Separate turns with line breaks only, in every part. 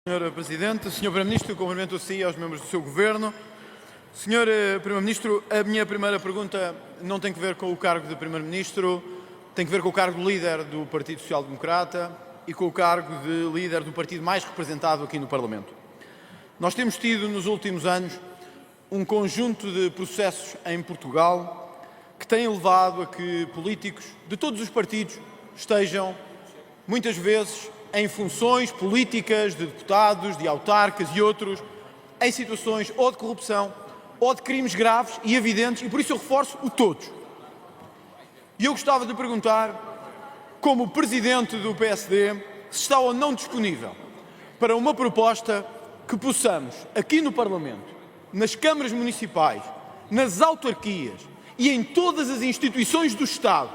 Senhora Presidente, Senhor Primeiro-Ministro, cumprimento a si e aos membros do seu Governo. Senhor Primeiro-Ministro, a minha primeira pergunta não tem que ver com o cargo de Primeiro-Ministro, tem que ver com o cargo de líder do Partido Social Democrata e com o cargo de líder do partido mais representado aqui no Parlamento. Nós temos tido nos últimos anos um conjunto de processos em Portugal que têm levado a que políticos de todos os partidos estejam, muitas vezes, em funções políticas de deputados, de autarcas e outros, em situações ou de corrupção ou de crimes graves e evidentes, e por isso eu reforço o todos. E eu gostava de perguntar, como Presidente do PSD, se está ou não disponível para uma proposta que possamos, aqui no Parlamento, nas câmaras municipais, nas autarquias e em todas as instituições do Estado,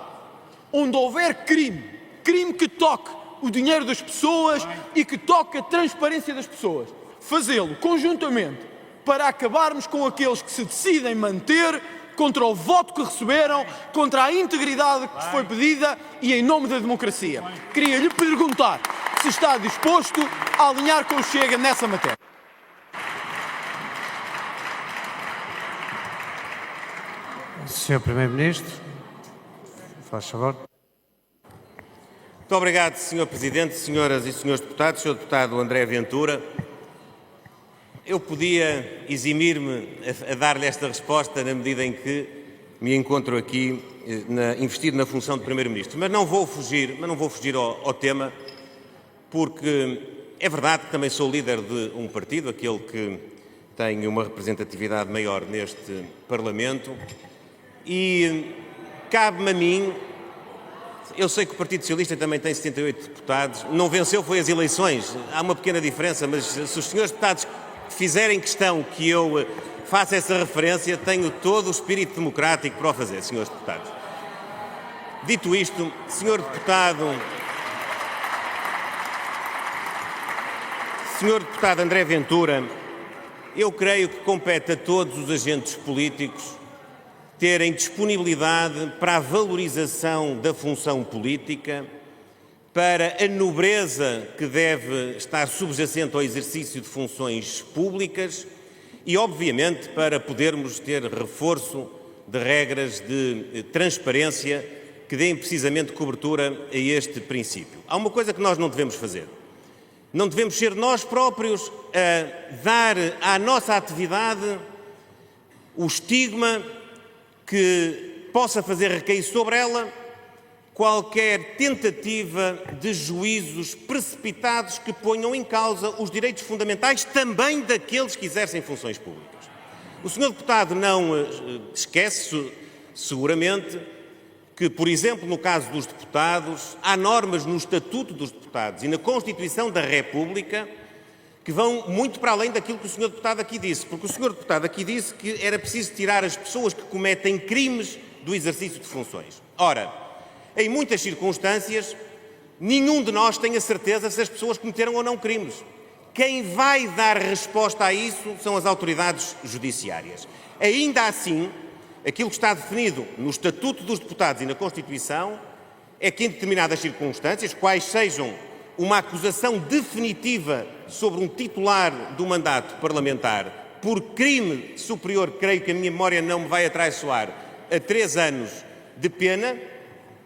onde houver crime que toque o dinheiro das pessoas e que toque a transparência das pessoas, fazê-lo conjuntamente para acabarmos com aqueles que se decidem manter contra o voto que receberam, contra a integridade que foi pedida e em nome da democracia. Queria lhe perguntar se está disposto a alinhar com o Chega nessa matéria.
Senhor Primeiro-Ministro, faz favor.
Muito obrigado, Sr. Presidente, senhoras e senhores deputados, Sr. Deputado André Ventura. Eu podia eximir-me a dar-lhe esta resposta na medida em que me encontro aqui investido na função de Primeiro-Ministro, mas não vou fugir ao tema, porque é verdade que também sou líder de um partido, aquele que tem uma representatividade maior neste Parlamento, e cabe-me a mim. Eu sei que o Partido Socialista também tem 78 deputados, não venceu foi as eleições, há uma pequena diferença, mas se os senhores deputados fizerem questão que eu faça essa referência, tenho todo o espírito democrático para o fazer, senhores deputados. Dito isto, senhor deputado André Ventura, eu creio que compete a todos os agentes políticos terem disponibilidade para a valorização da função política, para a nobreza que deve estar subjacente ao exercício de funções públicas e, obviamente, para podermos ter reforço de regras de transparência que deem precisamente cobertura a este princípio. Há uma coisa que nós não devemos fazer. Não devemos ser nós próprios a dar à nossa atividade o estigma que possa fazer recair sobre ela qualquer tentativa de juízos precipitados que ponham em causa os direitos fundamentais também daqueles que exercem funções públicas. O senhor deputado não esquece, seguramente, que, por exemplo, no caso dos deputados, há normas no Estatuto dos Deputados e na Constituição da República que vão muito para além daquilo que o senhor deputado aqui disse, porque o senhor deputado aqui disse que era preciso tirar as pessoas que cometem crimes do exercício de funções. Ora, em muitas circunstâncias, nenhum de nós tem a certeza se as pessoas cometeram ou não crimes. Quem vai dar resposta a isso são as autoridades judiciárias. Ainda assim, aquilo que está definido no Estatuto dos Deputados e na Constituição é que, em determinadas circunstâncias, quais sejam uma acusação definitiva sobre um titular do mandato parlamentar por crime superior, creio que a minha memória não me vai atraiçoar, a 3 anos de pena,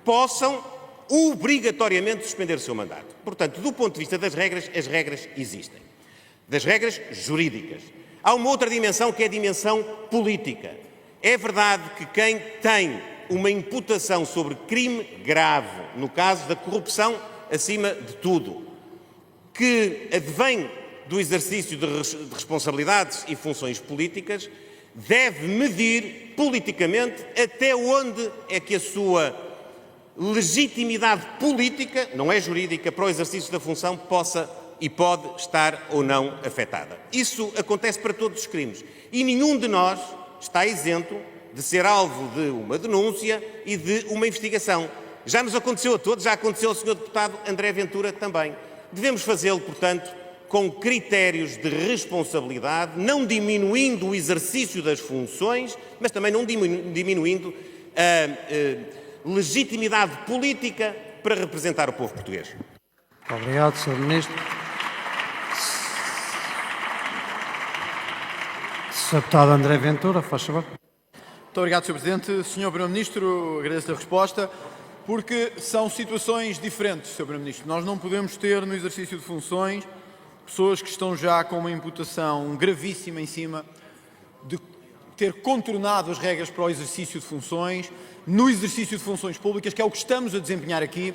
possam obrigatoriamente suspender o seu mandato. Portanto, do ponto de vista das regras, as regras existem. Das regras jurídicas. Há uma outra dimensão que é a dimensão política. É verdade que quem tem uma imputação sobre crime grave, no caso da corrupção, acima de tudo, que advém do exercício de responsabilidades e funções políticas, deve medir politicamente até onde é que a sua legitimidade política, não é jurídica, para o exercício da função possa e pode estar ou não afetada. Isso acontece para todos os crimes. E nenhum de nós está isento de ser alvo de uma denúncia e de uma investigação. Já nos aconteceu a todos, já aconteceu ao Sr. Deputado André Ventura também. Devemos fazê-lo, portanto, com critérios de responsabilidade, não diminuindo o exercício das funções, mas também não diminuindo a legitimidade política para representar o povo português.
Obrigado, Sr. Ministro. Sr. Deputado André Ventura, faz favor.
Muito obrigado, Sr. Presidente. Sr. Primeiro-Ministro, agradeço a resposta, porque são situações diferentes, Sr. Primeiro-Ministro. Nós não podemos ter, no exercício de funções, pessoas que estão já com uma imputação gravíssima em cima de ter contornado as regras para o exercício de funções, no exercício de funções públicas, que é o que estamos a desempenhar aqui,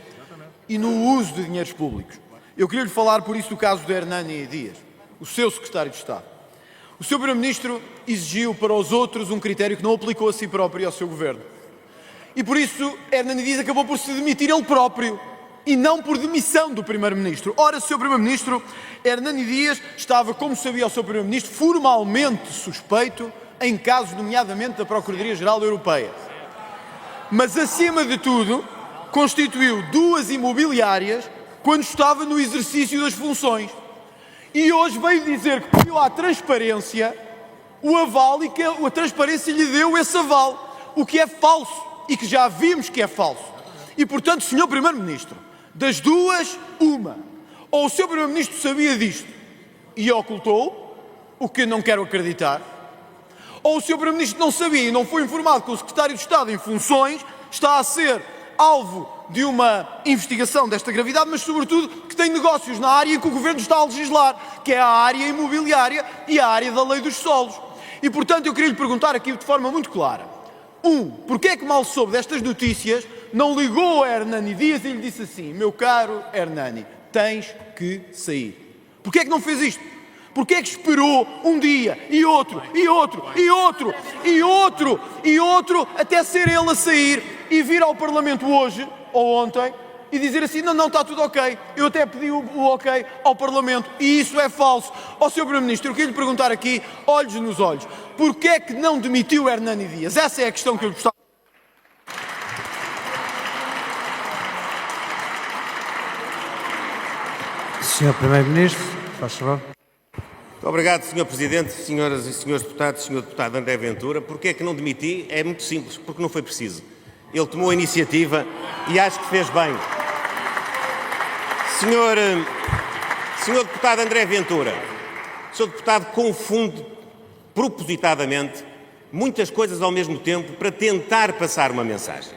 e no uso de dinheiros públicos. Eu queria lhe falar, por isso, do caso de Hernani Dias, o seu secretário de Estado. O Sr. Primeiro-Ministro exigiu para os outros um critério que não aplicou a si próprio e ao seu governo. E por isso, Hernani Dias acabou por se demitir ele próprio, e não por demissão do Primeiro-Ministro. Ora, Sr. Primeiro-Ministro, Hernani Dias estava, como sabia o Sr. Primeiro-Ministro, formalmente suspeito em casos, nomeadamente, da Procuradoria-Geral Europeia. Mas, acima de tudo, constituiu 2 imobiliárias quando estava no exercício das funções. E hoje veio dizer que pediu à transparência o aval e que a transparência lhe deu esse aval, o que é falso e que já vimos que é falso. E, portanto, Sr. Primeiro-Ministro, das duas, uma. Ou o Sr. Primeiro-Ministro sabia disto e ocultou, o que não quero acreditar, ou o Sr. Primeiro-Ministro não sabia e não foi informado que o Secretário de Estado em funções está a ser alvo de uma investigação desta gravidade, mas, sobretudo, que tem negócios na área em que o Governo está a legislar, que é a área imobiliária e a área da lei dos solos. E, portanto, eu queria lhe perguntar aqui de forma muito clara. Porquê é que mal soube destas notícias, não ligou a Hernani Dias e lhe disse assim: meu caro Hernani, tens que sair? Porquê é que não fez isto? Porquê é que esperou um dia e outro, e outro, e outro, e outro, e outro, até ser ele a sair e vir ao Parlamento hoje, ou ontem, e dizer assim: não, está tudo ok, eu até pedi o ok ao Parlamento, e isso é falso. Ó Sr. Primeiro-Ministro, eu queria lhe perguntar aqui, olhos nos olhos, porquê é que não demitiu Hernani Dias? Essa é a questão que eu lhe gostava.
Sr. Primeiro-Ministro, faz favor.
Muito obrigado, Sr. Presidente, senhoras e senhores deputados, Sr. Deputado André Ventura. Porquê é que não demiti? É muito simples, porque não foi preciso. Ele tomou a iniciativa e acho que fez bem. Senhor Deputado André Ventura, o Sr. Deputado confunde propositadamente muitas coisas ao mesmo tempo para tentar passar uma mensagem.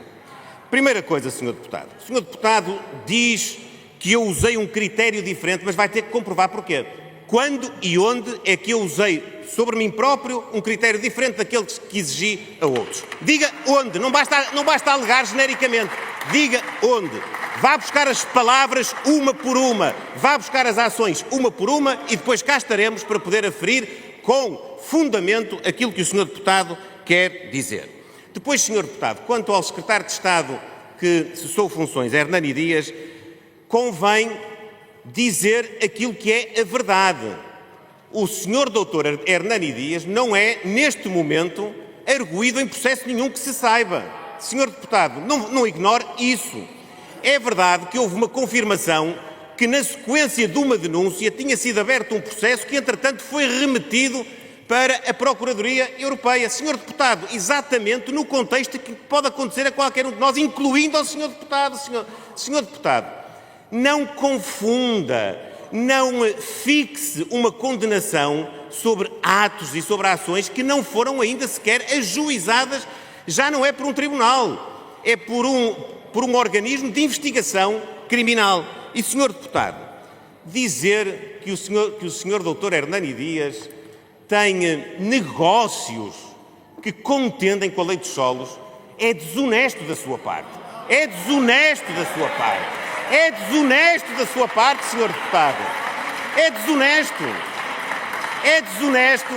Primeira coisa, Sr. Deputado. O Sr. Deputado diz que eu usei um critério diferente, mas vai ter que comprovar porquê. Quando e onde é que eu usei sobre mim próprio um critério diferente daqueles que exigi a outros? Diga onde, não basta alegar genericamente. Diga onde. Vá buscar as palavras uma por uma, vá buscar as ações uma por uma e depois cá estaremos para poder aferir com fundamento aquilo que o Sr. Deputado quer dizer. Depois, Sr. Deputado, quanto ao Secretário de Estado que cessou funções, Hernani Dias, convém dizer aquilo que é a verdade. O Sr. Dr. Hernani Dias não é, neste momento, arguído em processo nenhum que se saiba. Sr. Deputado, não ignore isso. É verdade que houve uma confirmação que, na sequência de uma denúncia, tinha sido aberto um processo que, entretanto, foi remetido para a Procuradoria Europeia. Sr. Deputado, exatamente no contexto que pode acontecer a qualquer um de nós, incluindo ao Sr. Deputado. Sr. Deputado, não confunda, não fixe uma condenação sobre atos e sobre ações que não foram ainda sequer ajuizadas, já não é por um tribunal, é por um organismo de investigação criminal. E, Sr. Deputado, dizer que o Sr. Dr. Hernani Dias tem negócios que contendem com a lei dos solos é desonesto da sua parte. É desonesto da sua parte. É desonesto da sua parte, Sr. Deputado. É desonesto. É desonesto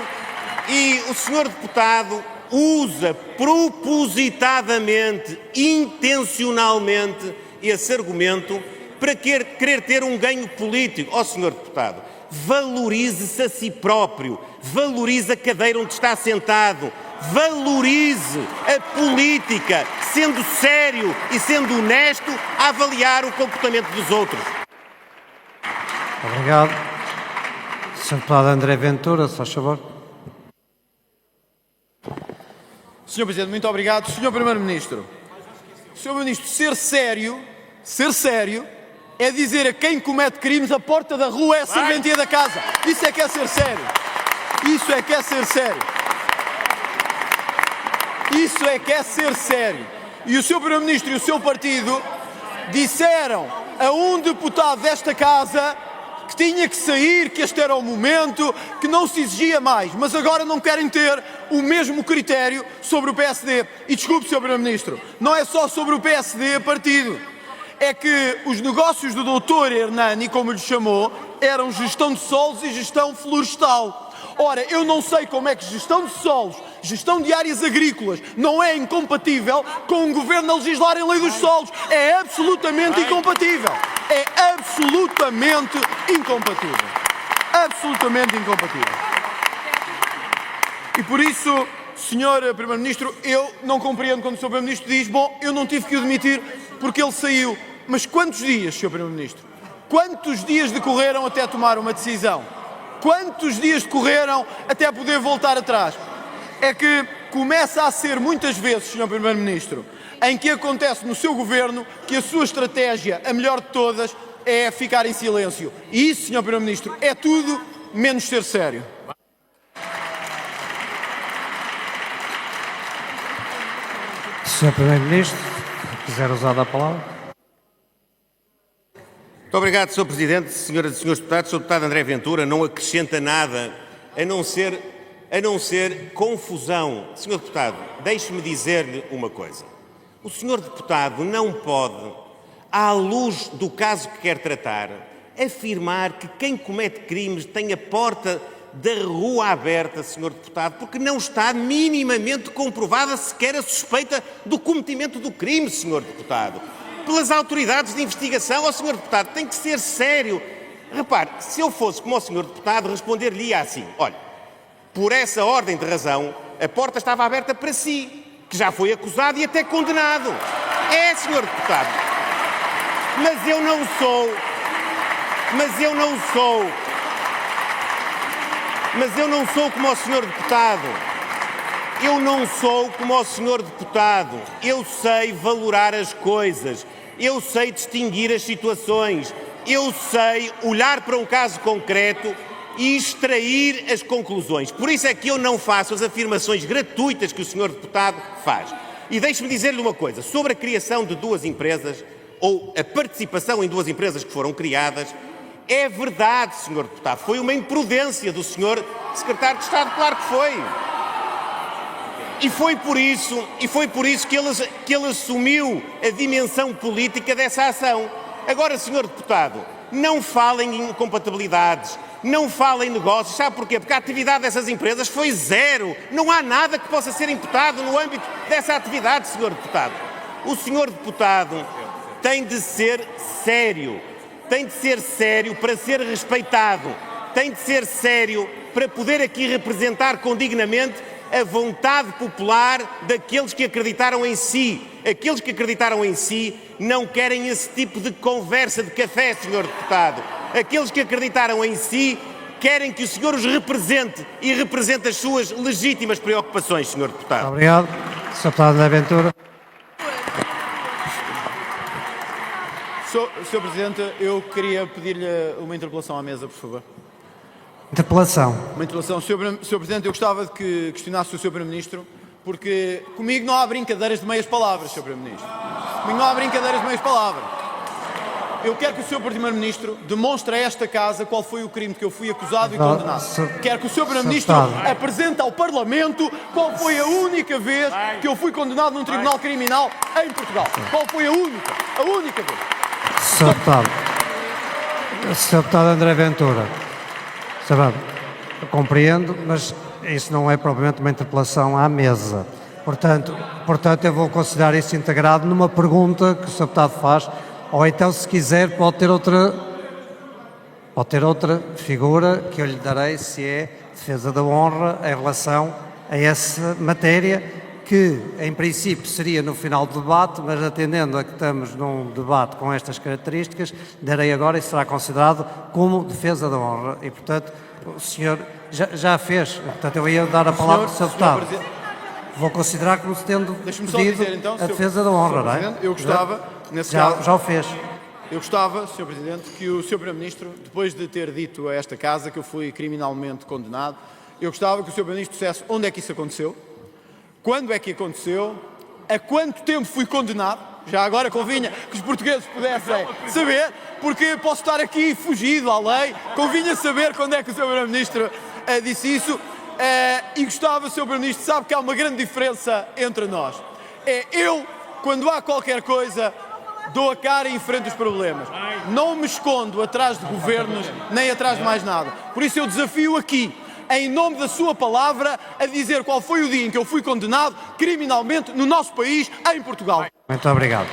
e o Sr. Deputado usa propositadamente, intencionalmente, esse argumento para querer ter um ganho político. Ó, Sr. Deputado, valorize-se a si próprio, valorize a cadeira onde está sentado, valorize a política, sendo sério e sendo honesto a avaliar o comportamento dos outros.
Obrigado. Sr. Deputado André Ventura, se faz favor.
Sr. Presidente, muito obrigado. Sr. Primeiro-Ministro, Sr. Ministro, ser sério é dizer a quem comete crimes a porta da rua é a serventia da casa. Isso é que é ser sério. Isso é que é ser sério. Isso é que é ser sério. E o Sr. Primeiro-Ministro e o seu partido disseram a um deputado desta casa que tinha que sair, que este era o momento, que não se exigia mais, mas agora não querem ter o mesmo critério sobre o PSD. E desculpe, Sr. Primeiro-Ministro, não é só sobre o PSD partido. É que os negócios do Dr. Hernani, como lhe chamou, eram gestão de solos e gestão florestal. Ora, eu não sei como é que gestão de solos, gestão de áreas agrícolas não é incompatível com um governo a legislar em lei dos solos. É absolutamente incompatível. É absolutamente incompatível. Absolutamente incompatível. E por isso, Sr. Primeiro-Ministro, eu não compreendo quando o Sr. Primeiro-Ministro diz: bom, eu não tive que o demitir porque ele saiu. Mas quantos dias, Sr. Primeiro-Ministro? Quantos dias decorreram até tomar uma decisão? Quantos dias decorreram até poder voltar atrás? É que começa a ser muitas vezes, Sr. Primeiro-Ministro, em que acontece no seu governo que a sua estratégia, a melhor de todas, é ficar em silêncio. E isso, Sr. Primeiro-Ministro, é tudo menos ser sério.
Sr. Primeiro-Ministro, se quiser usar a palavra.
Muito obrigado, Sr. Presidente, senhoras e senhores deputados. Sr. Deputado André Ventura não acrescenta nada a não ser confusão. Sr. Deputado, deixe-me dizer-lhe uma coisa. O Sr. Deputado não pode, à luz do caso que quer tratar, afirmar que quem comete crimes tem a porta da rua aberta, Sr. Deputado, porque não está minimamente comprovada sequer a suspeita do cometimento do crime, Sr. Deputado, pelas autoridades de investigação. Ó, Sr. Deputado, tem que ser sério. Repare, se eu fosse como o Sr. Deputado, responder-lhe-ia assim: olha, por essa ordem de razão, a porta estava aberta para si, que já foi acusado e até condenado. É, Sr. Deputado. Mas eu não sou como o Sr. Deputado. Eu não sou como o Sr. Deputado. Eu sei valorar as coisas. Eu sei distinguir as situações. Eu sei olhar para um caso concreto e extrair as conclusões. Por isso é que eu não faço as afirmações gratuitas que o Sr. Deputado faz. E deixe-me dizer-lhe uma coisa. Sobre a criação de duas empresas, ou a participação em duas empresas que foram criadas, é verdade, Sr. Deputado. Foi uma imprudência do Sr. Secretário de Estado, claro que foi. E foi por isso que ele assumiu a dimensão política dessa ação. Agora, Sr. Deputado, não falem em incompatibilidades, não falem em negócios. Sabe porquê? Porque a atividade dessas empresas foi zero. Não há nada que possa ser imputado no âmbito dessa atividade, Sr. Deputado. O Sr. Deputado tem de ser sério. Tem de ser sério para ser respeitado. Tem de ser sério para poder aqui representar condignamente a vontade popular daqueles que acreditaram em si. Aqueles que acreditaram em si não querem esse tipo de conversa de café, Sr. Deputado. Aqueles que acreditaram em si querem que o senhor os represente e represente as suas legítimas preocupações, Sr. Deputado.
Obrigado. Sr. Deputado André Ventura.
Sr. Presidente, eu queria pedir-lhe uma interpelação à mesa, por favor.
Interpelação.
Uma interpelação. Sr. Presidente, eu gostava de que questionasse o Sr. Primeiro-Ministro, porque comigo não há brincadeiras de meias palavras, Sr. Primeiro-Ministro. Comigo não há brincadeiras de meias palavras. Eu quero que o Sr. Primeiro-Ministro demonstre a esta Casa qual foi o crime de que eu fui acusado e condenado. Quero que o Sr. Primeiro-Ministro apresente ao Parlamento qual foi a única vez que eu fui condenado num tribunal criminal em Portugal. Qual foi a única vez.
Sr. Deputado André Ventura. Sabe, eu compreendo, mas isso não é propriamente uma interpelação à mesa. Portanto, eu vou considerar isso integrado numa pergunta que o Sr. Deputado faz, ou então, se quiser, pode ter outra figura que eu lhe darei, se é defesa da honra em relação a essa matéria, que em princípio seria no final do debate, mas atendendo a que estamos num debate com estas características, darei agora e será considerado como defesa da honra. E, portanto, o senhor já fez. Portanto, eu ia dar a palavra ao Sr. Deputado. Vou considerar como se tendo pedido então, a defesa da honra, não é?
Eu gostava, nesse caso...
Já o fez.
Eu gostava, Sr. Presidente, que o Sr. Primeiro-Ministro, depois de ter dito a esta Casa que eu fui criminalmente condenado, eu gostava que o Sr. Primeiro-Ministro dissesse onde é que isso aconteceu, quando é que aconteceu, a quanto tempo fui condenado, já agora convinha que os portugueses pudessem saber, porque posso estar aqui fugido à lei, convinha saber quando é que o Sr. Primeiro-Ministro disse isso, e gostava, Sr. Primeiro-Ministro, sabe que há uma grande diferença entre nós. Eu, quando há qualquer coisa, dou a cara e enfrento os problemas. Não me escondo atrás de governos, nem atrás de mais nada. Por isso eu desafio aqui, em nome da sua palavra, a dizer qual foi o dia em que eu fui condenado criminalmente no nosso país, em Portugal.
Muito obrigado.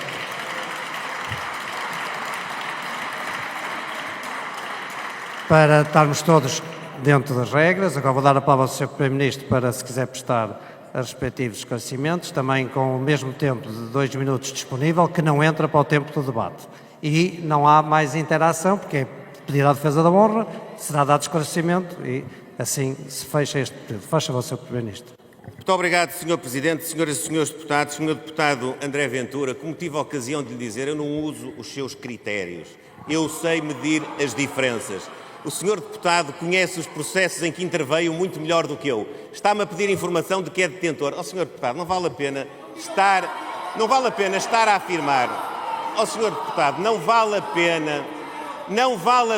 Para estarmos todos dentro das regras, agora vou dar a palavra ao Sr. Primeiro-Ministro para, se quiser prestar os respectivos esclarecimentos, também com o mesmo tempo de 2 minutos disponível, que não entra para o tempo do debate. E não há mais interação, porque é pedido à defesa da honra, será dado esclarecimento e assim se fecha este período. Faz favor, Sr. Primeiro-Ministro.
Muito obrigado, Sr. Presidente, Senhoras e Senhores Deputados. Sr. Deputado André Ventura, como tive a ocasião de lhe dizer, eu não uso os seus critérios. Eu sei medir as diferenças. O Sr. Deputado conhece os processos em que interveio muito melhor do que eu. Está-me a pedir informação de que é detentor. Sr. Deputado, não vale a pena estar a afirmar. Sr. Deputado, não vale a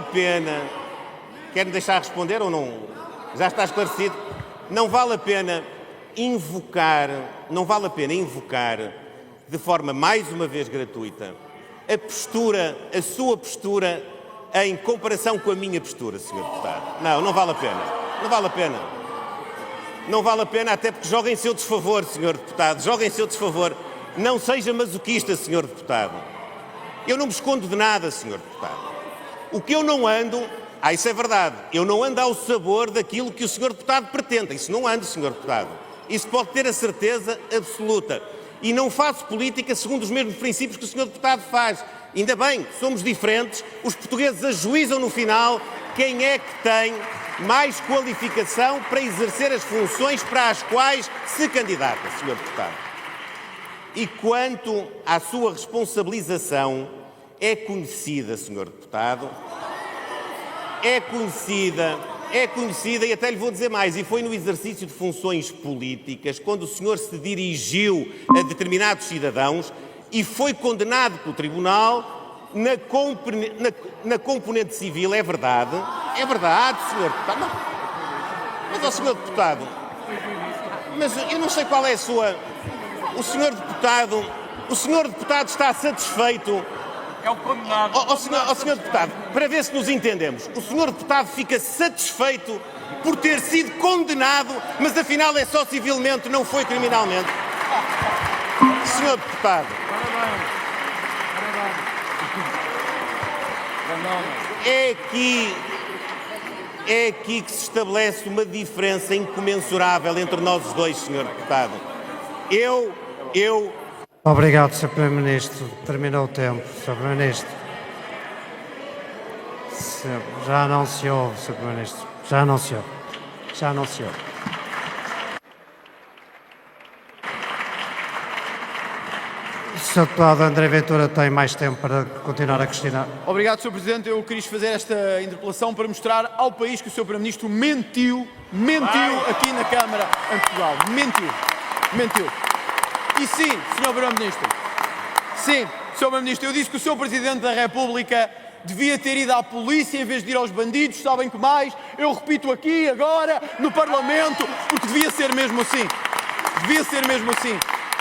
pena. Quer-me deixar responder ou não? Já está esclarecido? Não vale a pena invocar de forma mais uma vez gratuita a sua postura em comparação com a minha postura, Sr. Deputado. Não vale a pena. Não vale a pena, até porque joga em seu desfavor, Sr. Deputado. Joga em seu desfavor. Não seja masoquista, Sr. Deputado. Eu não me escondo de nada, Sr. Deputado. O que eu não ando... isso é verdade. Eu não ando ao sabor daquilo que o Sr. Deputado pretende. Isso não ando, Sr. Deputado. Isso pode ter a certeza absoluta. E não faço política segundo os mesmos princípios que o Sr. Deputado faz. Ainda bem, somos diferentes. Os portugueses ajuizam no final quem é que tem mais qualificação para exercer as funções para as quais se candidata, Sr. Deputado. E quanto à sua responsabilização, é conhecida, Sr. Deputado, é conhecida e até lhe vou dizer mais, e foi no exercício de funções políticas, quando o senhor se dirigiu a determinados cidadãos e foi condenado pelo Tribunal na componente civil, é verdade, Sr. Deputado. Não. Mas, Sr. Deputado, eu não sei qual é a sua... O Sr. Deputado está satisfeito...
É o condenado.
Sr. Deputado, para ver se nos entendemos, o Sr. Deputado fica satisfeito por ter sido condenado, mas afinal é só civilmente, não foi criminalmente. Sr. Deputado, é aqui que se estabelece uma diferença incomensurável entre nós os dois, Sr. Deputado.
Obrigado, Sr. Primeiro-Ministro. Terminou o tempo, Sr. Primeiro-Ministro. Já não se ouve, Sr. Primeiro-Ministro. Já não se ouve. O Sr. Deputado André Ventura tem mais tempo para continuar a questionar.
Obrigado, Sr. Presidente. Eu quis fazer esta interpelação para mostrar ao país que o Sr. Primeiro-Ministro mentiu aqui na Câmara em Portugal. Mentiu. E sim, Sr. Primeiro-Ministro, eu disse que o Sr. Presidente da República devia ter ido à polícia em vez de ir aos bandidos, sabem que mais? Eu repito aqui, agora, no Parlamento, porque devia ser mesmo assim.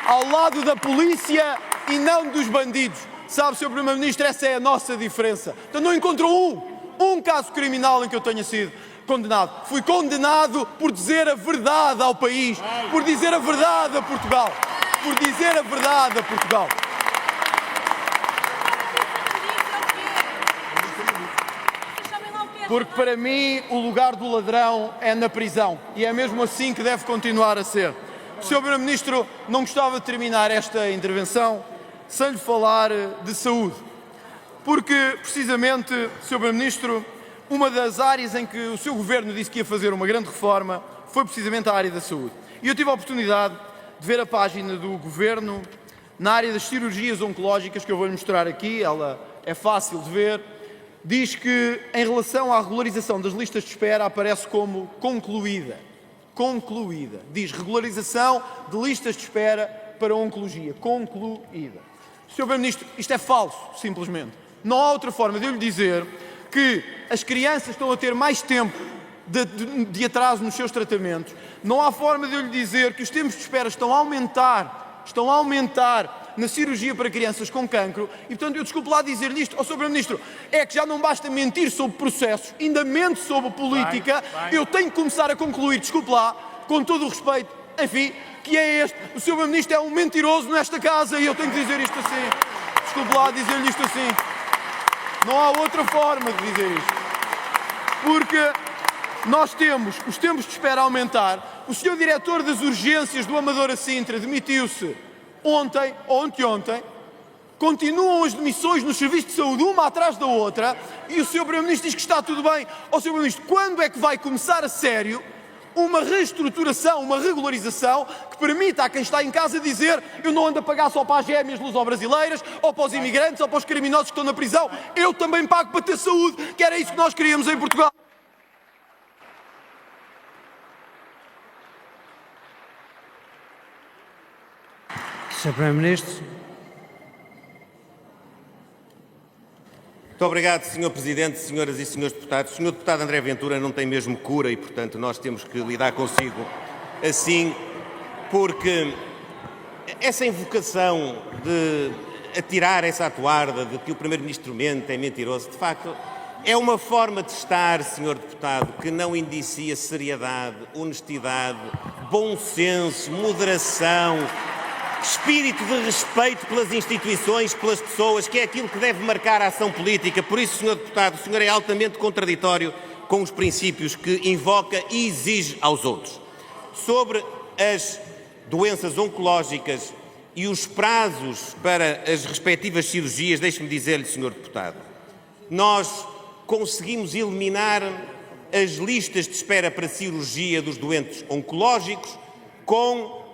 Ao lado da polícia e não dos bandidos. Sabe, Sr. Primeiro-Ministro, essa é a nossa diferença. Então não encontrou um caso criminal em que eu tenha sido condenado. Fui condenado por dizer a verdade ao país, por dizer a verdade a Portugal. Porque para mim o lugar do ladrão é na prisão e é mesmo assim que deve continuar a ser. O Sr. Primeiro-Ministro não gostava de terminar esta intervenção sem lhe falar de saúde. Porque, precisamente, Sr. Primeiro-Ministro, uma das áreas em que o seu governo disse que ia fazer uma grande reforma foi precisamente a área da saúde. E eu tive a oportunidade de ver a página do governo na área das cirurgias oncológicas, que eu vou-lhe mostrar aqui, ela é fácil de ver. Diz que, em relação à regularização das listas de espera, aparece como concluída. concluída. Diz regularização de listas de espera para oncologia. Concluída. Sr. Primeiro-Ministro, isto é falso, simplesmente. Não há outra forma de eu lhe dizer que as crianças estão a ter mais tempo de atraso nos seus tratamentos. Não há forma de eu lhe dizer que os tempos de espera estão a aumentar na cirurgia para crianças com cancro e, portanto, eu desculpo lá dizer-lhe isto, Sr. Primeiro-Ministro, é que já não basta mentir sobre processos, ainda mente sobre política, eu tenho que começar a concluir, desculpe lá, com todo o respeito, enfim, que é este, o Sr. Primeiro-Ministro é um mentiroso nesta casa e eu tenho que dizer isto assim, desculpe lá dizer-lhe isto assim, não há outra forma de dizer isto, porque nós temos os tempos de espera a aumentar, o Sr. Diretor das Urgências do Amadora Sintra demitiu-se ontem ou anteontem, continuam as demissões nos serviços de saúde uma atrás da outra e o Sr. Primeiro-Ministro diz que está tudo bem. Ó Sr. Primeiro-Ministro, quando é que vai começar a sério uma reestruturação, uma regularização que permita a quem está em casa dizer eu não ando a pagar só para as gêmeas luso-brasileiras ou para os imigrantes ou para os criminosos que estão na prisão, eu também pago para ter saúde, que era isso que nós queríamos em Portugal.
Sr. Primeiro-Ministro.
Muito obrigado, Sr. Presidente, senhoras e senhores deputados. O Sr. Deputado André Ventura não tem mesmo cura e, portanto, nós temos que lidar consigo assim, porque essa invocação de atirar essa atuarda de que o Primeiro-Ministro mente, é mentiroso, de facto, é uma forma de estar, Sr. Deputado, que não indicia seriedade, honestidade, bom senso, moderação, espírito de respeito pelas instituições, pelas pessoas, que é aquilo que deve marcar a ação política. Por isso, Sr. Deputado, o senhor é altamente contraditório com os princípios que invoca e exige aos outros. Sobre as doenças oncológicas e os prazos para as respectivas cirurgias, deixe-me dizer-lhe, Sr. Deputado, nós conseguimos eliminar as listas de espera para cirurgia dos doentes oncológicos com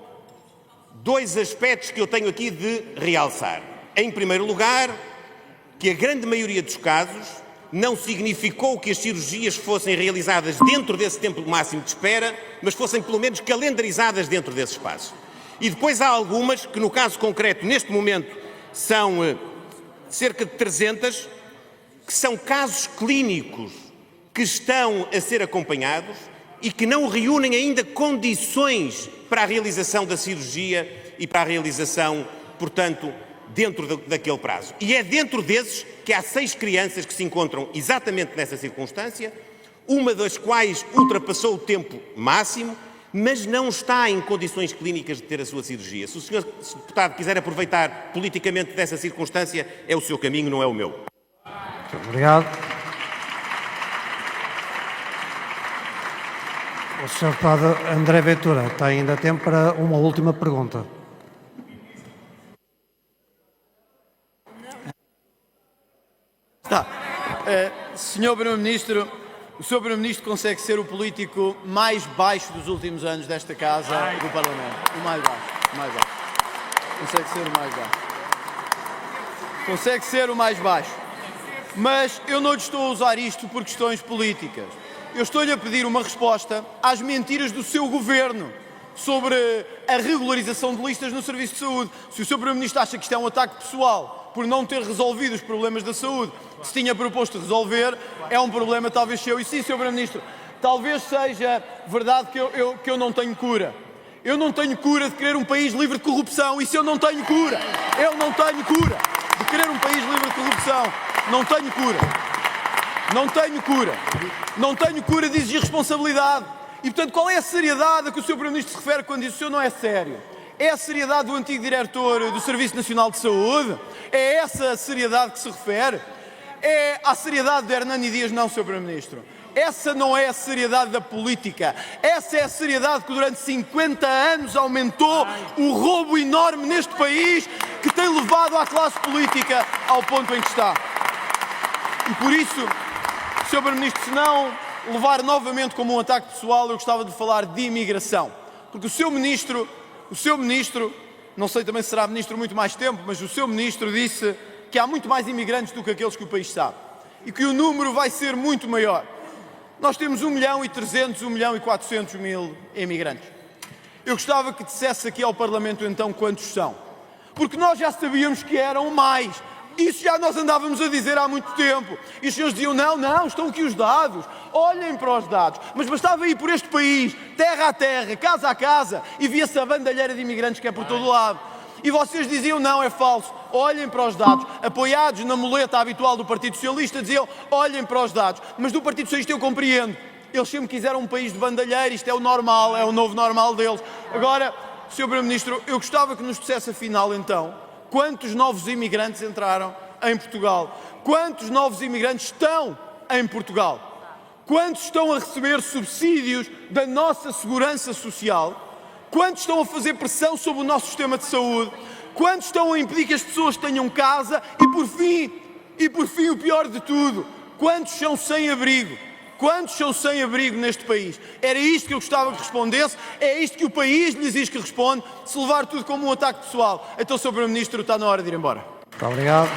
dois aspectos que eu tenho aqui de realçar. Em primeiro lugar, que a grande maioria dos casos não significou que as cirurgias fossem realizadas dentro desse tempo máximo de espera, mas fossem pelo menos calendarizadas dentro desse espaço. E depois há algumas, que no caso concreto, neste momento, são cerca de 300, que são casos clínicos que estão a ser acompanhados e que não reúnem ainda condições para a realização da cirurgia e para a realização, portanto, dentro daquele prazo. E é dentro desses que há 6 crianças que se encontram exatamente nessa circunstância, uma das quais ultrapassou o tempo máximo, mas não está em condições clínicas de ter a sua cirurgia. Se o Sr. Deputado quiser aproveitar politicamente dessa circunstância, é o seu caminho, não é o meu.
Muito obrigado. O Sr. Deputado André Ventura tem ainda tempo para uma última pergunta.
Está. Senhor Primeiro-Ministro, o Sr. Primeiro-Ministro consegue ser o político mais baixo dos últimos anos desta Casa do Parlamento. O mais baixo. Consegue ser o mais baixo. Consegue ser o mais baixo. Mas eu não lhe estou a usar isto por questões políticas. Eu estou-lhe a pedir uma resposta às mentiras do seu governo sobre a regularização de listas no Serviço de Saúde. Se o Sr. Primeiro-Ministro acha que isto é um ataque pessoal por não ter resolvido os problemas da saúde que se tinha proposto resolver, é um problema talvez seu. E sim, Sr. Primeiro-Ministro, talvez seja verdade que eu não tenho cura. Eu não tenho cura de querer um país livre de corrupção. Isso eu não tenho cura. Eu não tenho cura de querer um país livre de corrupção. Não tenho cura. Não tenho cura. Não tenho cura de exigir responsabilidade. E, portanto, qual é a seriedade a que o Sr. Primeiro-Ministro se refere quando diz que o senhor não é sério? É a seriedade do antigo diretor do Serviço Nacional de Saúde? É essa a seriedade que se refere? É a seriedade de Hernani Dias? Não, Sr. Primeiro-Ministro. Essa não é a seriedade da política. Essa é a seriedade que durante 50 anos aumentou o roubo enorme neste país, que tem levado a classe política ao ponto em que está. E por isso, Sr. Primeiro-Ministro, se não levar novamente como um ataque pessoal, eu gostava de falar de imigração. Porque o seu Ministro, não sei também se será Ministro muito mais tempo, mas o seu Ministro disse que há muito mais imigrantes do que aqueles que o país sabe. E que o número vai ser muito maior. Nós temos 1.300.000, 1.400.000 imigrantes. Eu gostava que dissesse aqui ao Parlamento então quantos são. Porque nós já sabíamos que eram mais. Isso já nós andávamos a dizer há muito tempo. E os senhores diziam, não, estão aqui os dados. Olhem para os dados. Mas bastava ir por este país, terra a terra, casa a casa, e via-se a bandalheira de imigrantes que é por todo lado. E vocês diziam, não, é falso. Olhem para os dados. Apoiados na muleta habitual do Partido Socialista, diziam, olhem para os dados. Mas do Partido Socialista eu compreendo. Eles sempre quiseram um país de bandalheira, isto é o normal, é o novo normal deles. Agora, Sr. Primeiro-Ministro, eu gostava que nos dissesse afinal então, quantos novos imigrantes entraram em Portugal? Quantos novos imigrantes estão em Portugal? Quantos estão a receber subsídios da nossa segurança social? Quantos estão a fazer pressão sobre o nosso sistema de saúde? Quantos estão a impedir que as pessoas tenham casa? E por fim, o pior de tudo, quantos são sem abrigo? Quantos são sem abrigo neste país? Era isto que eu gostava que respondesse, é isto que o país lhes diz que responde, se levar tudo como um ataque pessoal. Então, Sr. Primeiro-Ministro, está na hora de ir embora.
Muito obrigado.